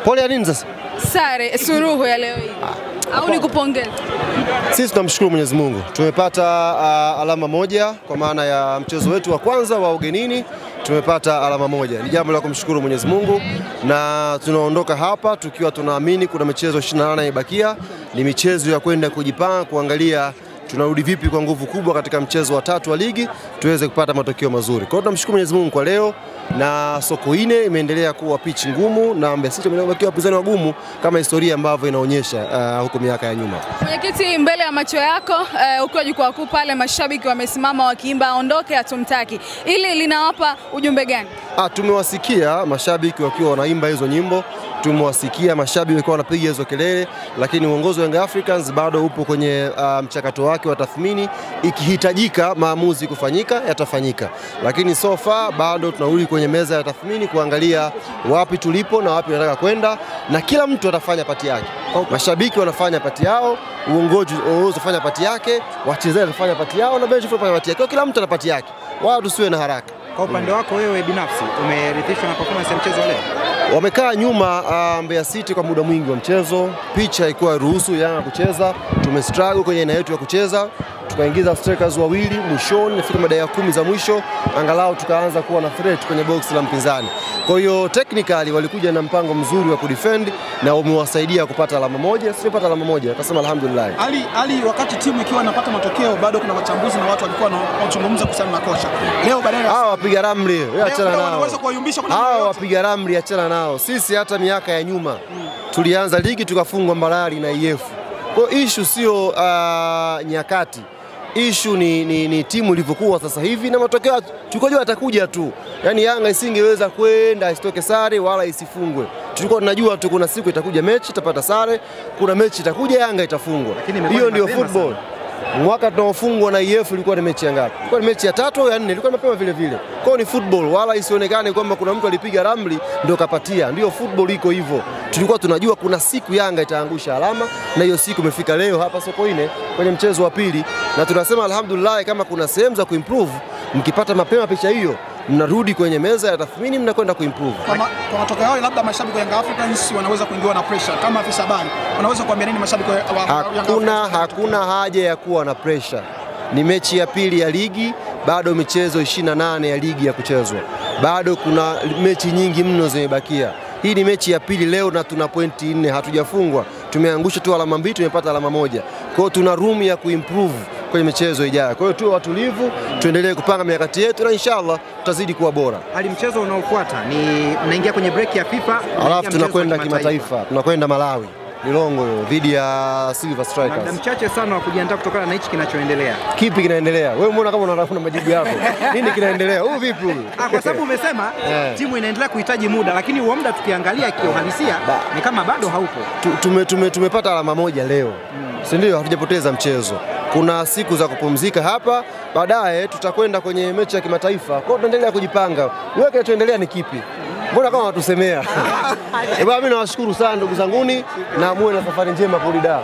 Pole ya nini sasa? Sare suruhu ya leo hii. Au ni kupongeza? Sisi tunamshukuru Mwenyezi Mungu. Tumepata alama moja kwa maana ya mchezo wetu wa kwanza wa ugenini, tumepata alama moja. Ni jambo la kumshukuru Mwenyezi Mungu na tunaondoka hapa tukiwa tunaamini kuna michezo 28 imebakia. Ni michezo ya kwenda kujipanga kuangalia tunarudi vipi kwa nguvu kubwa katika mchezo wa 3 wa ligi tuweze kupata matokeo mazuri. Kwa hiyo tunamshukuru Mwenyezi Mungu kwa leo, na Sokoine imeendelea kuwa pitch ngumu na Mbeya City imeendelea wapinzani wagumu kama historia ambavyo inaonyesha huko miaka ya nyuma. Mwenyekiti, mbele ya macho yako ukiwa jukwaa kuu pale, mashabiki wamesimama wakiimba aondoke hatumtaki. Ili linawapa ujumbe gani? Tumewasikia mashabiki wakiwa wanaimba hizo nyimbo, tumewasikia mashabiki wakiwa wanapiga hizo kelele, lakini uongozi wa Young Africans bado upo kwenye mchakato wake wa tathmini. Ikihitajika maamuzi kufanyika yatafanyika, lakini so far bado tunarudi kwenye meza ya tathmini kuangalia wapi tulipo na wapi tunataka kwenda, na kila mtu atafanya pati yake. Mashabiki wanafanya pati yao, uongozi unafanya pati yake, wachezaji wanafanya pati yao na benchi wanafanya pati yake. Kila mtu ana pati yake, wao tusiwe na haraka. Kwa upande wako wewe binafsi umeridhishwa na performance ya mchezo leo? Wamekaa nyuma Mbeya City kwa muda mwingi wa mchezo, picha haikuwa ruhusu Yanga kucheza. Tumestruggle kwenye aina yetu ya kucheza, tukaingiza strikers wawili mwishoni, nafika dakika 10 za mwisho angalau tukaanza kuwa na threat kwenye box la mpinzani. Kwa hiyo technically walikuja na mpango mzuri wa kudefend na umewasaidia kupata alama moja. Sipata alama moja, akasema alhamdulillah. Ali wakati timu ikiwa inapata matokeo bado kuna wachambuzi na watu walikuwa wanazungumza kuhusiana na kocha. Leo badala hao wapiga ramli, achana nao. Wanaweza kuwayumbisha kuna hao wapiga ramli, achana nao. Sisi hata miaka ya nyuma tulianza ligi tukafungwa Mbarali na IF. Kwa issue sio nyakati. Issue ni timu ilivyokuwa sasa hivi na matokeo tulikuwa atakuja tu. Yaani Yanga isingeweza kwenda isitoke sare wala isifungwe. Tulikuwa tunajua tu kuna siku itakuja mechi itapata sare, kuna mechi itakuja Yanga itafungwa. Hiyo ndio football. Mwaka tunaofungwa na IF ilikuwa ni mechi ya ngapi? Ilikuwa ni mechi ya 3 au ya 4, ilikuwa mapema vile vile. Kwa hiyo ni football, wala isionekane kwamba kuna mtu alipiga ramli ndio kapatia. Ndio football iko hivyo. Tulikuwa tunajua kuna siku Yanga itaangusha alama na hiyo siku imefika leo hapa Sokoine kwenye mchezo wa pili, na tunasema alhamdulillah kama kuna sehemu za kuimprove, mkipata mapema picha hiyo mnarudi kwenye meza ya tathmini, mnakwenda kuimprove. Kwa matokeo yao labda mashabiki wa Young Africans wanaweza kuingiwa na pressure. Kama afisa habari wanaweza kuambia nini mashabiki wa Hakuna haja ya kuwa na pressure. Ni mechi ya pili ya ligi, bado michezo 28 ya ligi ya kuchezwa. Bado kuna mechi nyingi mno zimebakia. Hii ni mechi ya pili leo na tuna pointi 4, hatujafungwa. Tumeangusha tu alama 2, tumepata alama 1. Kwa hiyo tuna room ya kuimprove kwenye michezo ijayo. Kwa hiyo tuwe watulivu, tuendelee kupanga mikakati yetu na inshallah tutazidi kuwa bora. Hali mchezo unaofuata ni mnaingia kwenye break ya FIFA, alafu tunakwenda kimataifa. Tunakwenda Malawi, Lilongo dhidi ya Silver Strikers. Muda mchache sana wa kujiandaa kutokana na hichi kinachoendelea. Kipi kinaendelea? Wewe umeona kama una majibu yako. Nini kinaendelea? Huyu vipi huyu? Kwa sababu umesema timu inaendelea kuhitaji muda, lakini huo muda tukiangalia kiuhalisia ni kama bado haupo. Tumepata alama moja leo. Si ndio? Hatujapoteza mchezo. Kuna siku za kupumzika hapa, baadaye tutakwenda kwenye mechi ya kimataifa. Kwa hiyo tunaendelea kujipanga. Wewe kinachoendelea ni kipi? Mbona kama watusemea? Mimi nawashukuru sana ndugu zanguni na muwe na safari njema kurudi Dar.